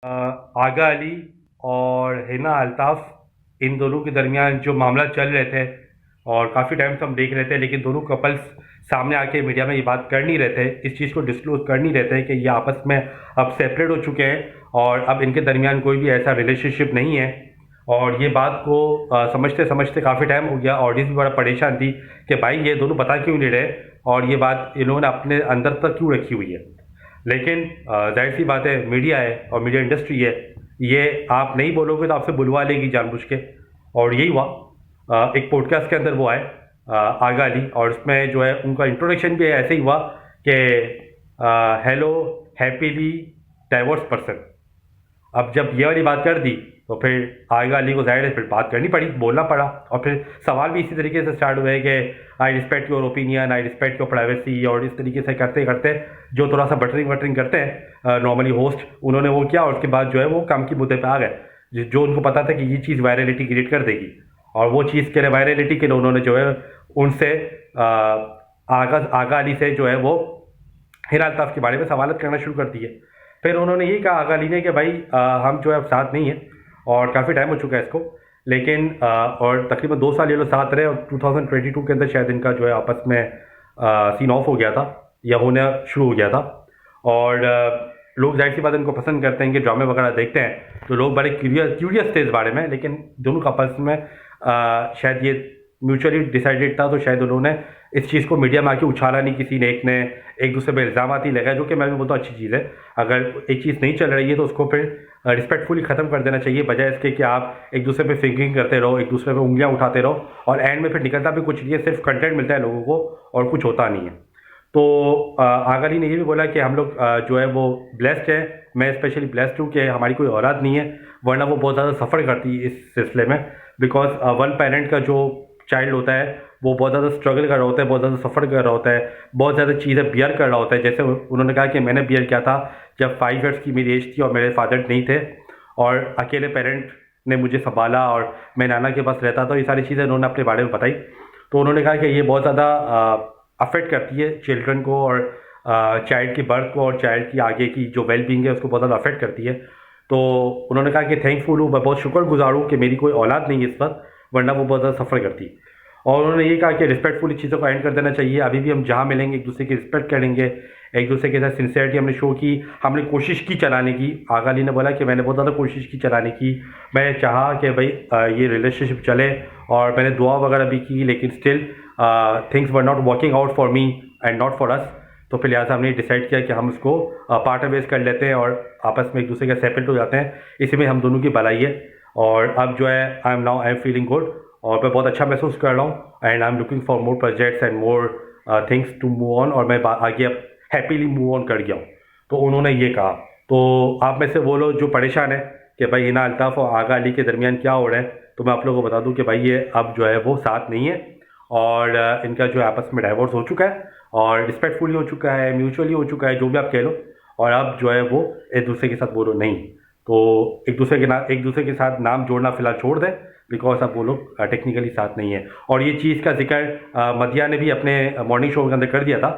आगा अली और हिना अल्ताफ, इन दोनों के दरमियान जो मामला चल रहे थे और काफ़ी टाइम से हम देख रहे थे, लेकिन दोनों कपल्स सामने आके मीडिया में ये बात कर नहीं रहे थे, इस चीज़ को डिस्क्लोज कर नहीं रहे थे कि ये आपस में अब सेपरेट हो चुके हैं और अब इनके दरमियान कोई भी ऐसा रिलेशनशिप नहीं है। और ये बात को समझते समझते काफ़ी टाइम हो गया, ऑडियंस भी बड़ा परेशान थी कि भाई ये दोनों बता क्यों नहीं रहे और ये बात इन्होंने अपने अंदर तक क्यों रखी हुई है। लेकिन जाहिर सी बात है, मीडिया है और मीडिया इंडस्ट्री है, ये आप नहीं बोलोगे तो आपसे बुलवा लेगी जानबूझ के। और यही हुआ, एक पॉडकास्ट के अंदर वो आए आगा अली, और उसमें जो है उनका इंट्रोडक्शन भी ऐसे ही हुआ कि हेलो हैप्पीली डाइवोर्स पर्सन। अब जब ये वाली बात कर दी तो फिर आगा अली को जाहिर है फिर बात करनी पड़ी, बोलना पड़ा, और फिर सवाल भी इसी तरीके से स्टार्ट हुए कि I respect your opinion, I respect your privacy, और इस तरीके से करते करते जो थोड़ा सा बटरिंग वटरिंग करते हैं नॉर्मली होस्ट, उन्होंने वो किया और उसके बाद जो है वो काम की मुद्दे पे आ गए, जो उनको पता था कि ये चीज़ वायरलिटी क्रिएट कर देगी। और वो चीज़ के लिए, वायरलिटी के लिए, उन्होंने जो है उनसे आगा अली से जो है वो हिना अल्ताफ के बारे में सवालत करना शुरू कर दिए। फिर उन्होंने यही कहा आगा अली ने कि भाई हम जो है अब साथ नहीं हैं और काफ़ी टाइम हो चुका है इसको, लेकिन और तकरीबन 2 साल ये लोग साथ रहे और 2022 के अंदर शायद इनका जो है आपस में सीन ऑफ हो गया था या होना शुरू हो गया था। और लोग जाहिर सी बात इनको पसंद करते हैं कि ड्रामे वगैरह देखते हैं, तो लोग बड़े क्यूरियस थे इस बारे में। लेकिन दोनों कपल्स में शायद ये म्यूचुअली डिसाइडेड था, तो शायद उन्होंने इस चीज़ को मीडिया में आके उछाला नहीं, किसी ने एक दूसरे पर इल्ज़ाम ही लगाए, जो कि मैं भी बोलता हूँ अच्छी चीज़ है। अगर एक चीज़ नहीं चल रही है तो उसको फिर रिस्पेक्टफुली ख़त्म कर देना चाहिए, बजाय इसके कि आप एक दूसरे पे फिंगिंग करते रहो, एक दूसरे पे उंगलियां उठाते रहो और एंड में फिर निकलता भी कुछ नहीं है, सिर्फ कंटेंट मिलता है लोगों को और कुछ होता नहीं है। तो आगा अली ने ये भी बोला कि हम लोग जो है वो ब्लेस्ड है, मैं स्पेशली ब्लेस्ड हूँ कि हमारी कोई औलाद नहीं है, वरना वो बहुत ज़्यादा सफ़र करती है इस सिलसिले में। बिकॉज वन पेरेंट का जो चाइल्ड होता है वो बहुत ज़्यादा स्ट्रगल कर रहा होता है, बहुत ज़्यादा सफ़र कर रहा होता है, बहुत ज़्यादा चीज़ें बियर कर रहा होता है। जैसे उन्होंने कहा कि मैंने बियर किया था जब 5 ईयर्स की मेरी एज थी और मेरे फादर नहीं थे और अकेले पेरेंट ने मुझे संभाला और मैं नाना के पास रहता था। ये सारी चीज़ें उन्होंने अपने बारे में बताई। तो उन्होंने कहा कि ये बहुत ज़्यादा अफेक्ट करती है चिल्ड्रन को और चाइल्ड की बर्थ को और चाइल्ड की आगे की जो वेलबींग है उसको बहुत ज़्यादा अफेक्ट करती है। तो उन्होंने कहा कि थैंकफुल हूँ, मैं बहुत शुक्रगुजार हूँ कि मेरी कोई औलाद नहीं है इस वक्त, वरना वो बहुत ज़्यादा सफ़र करती। और उन्होंने ये कहा कि रिस्पेक्टफुली चीज़ों को एंड कर देना चाहिए। अभी भी हम जहाँ मिलेंगे एक दूसरे की रिस्पेक्ट करेंगे, एक दूसरे के साथ सिंसियरिटी हमने शो की, हमने कोशिश की चलाने की। आगा अली ने बोला कि मैंने बहुत ज़्यादा कोशिश की चलाने की, मैं चाहा कि भाई ये रिलेशनशिप चले और मैंने दुआ वगैरह भी की, लेकिन still things were not working out for me and not for us. तो फिर लिहाजा हमने डिसाइड किया कि हम इसको पार्टनर बेस कर लेते हैं और आपस में एक दूसरे के सेपरेट हो जाते हैं। इसी में हम दोनों की भलाई है और अब जो है आई एम फीलिंग गुड और मैं बहुत अच्छा महसूस कर रहा हूँ and I am looking for more projects and more things to move on, और मैं आगे अब हैप्पीली मूव ऑन कर गया हूँ। तो उन्होंने ये कहा। तो आप में से वो लोग जो परेशान है कि भाई हिना अल्ताफ और आगा अली के दरमियान क्या हो रहा है, तो मैं आप लोगों को बता दूं कि भाई ये अब जो है वो साथ नहीं है और इनका जो आपस में डाइवोर्स हो चुका है और रिस्पेक्टफुली हो चुका है, म्यूचुअली हो चुका है, जो भी आप कह लो। और अब जो है वो एक दूसरे के साथ बोलो नहीं, तो एक दूसरे के साथ नाम जोड़ना फिलहाल छोड़ दें, बिकॉज अब वो लोग टेक्निकली साथ नहीं है। और ये चीज़ का जिक्र मदिया ने भी अपने मॉर्निंग शो के अंदर कर दिया था।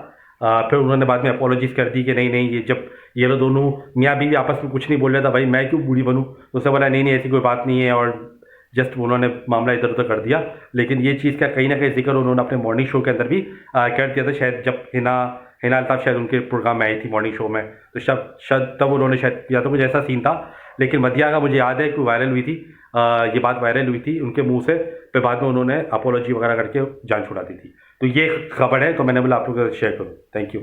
फिर उन्होंने बाद में अपोलॉजीज कर दी कि नहीं ये जब ये लोग दोनों मियाँ बीवी आपस में कुछ नहीं बोल रहा था, भाई मैं क्यों बूढ़ी बनूँ। तो उसने बोला नहीं ऐसी कोई बात नहीं है और जस्ट उन्होंने मामला इधर उधर कर दिया। लेकिन ये चीज़ का कहीं ना कहीं जिक्र उन्होंने अपने मॉर्निंग शो के अंदर भी कर दिया था, शायद जब हिना अल्ताफ शायद उनके प्रोग्राम में आई थी मॉर्निंग शो में, तो शायद तब उन्होंने शायद किया था कुछ ऐसा सीन था। लेकिन मदिया का मुझे याद है कि वायरल हुई थी, ये बात वायरल हुई थी उनके मुंह से, फिर बाद में उन्होंने अपोलॉजी वगैरह करके जान छुड़ा दी थी। तो ये खबर है, तो मैंने बोला आप लोगों के साथ शेयर करूँ। Thank you.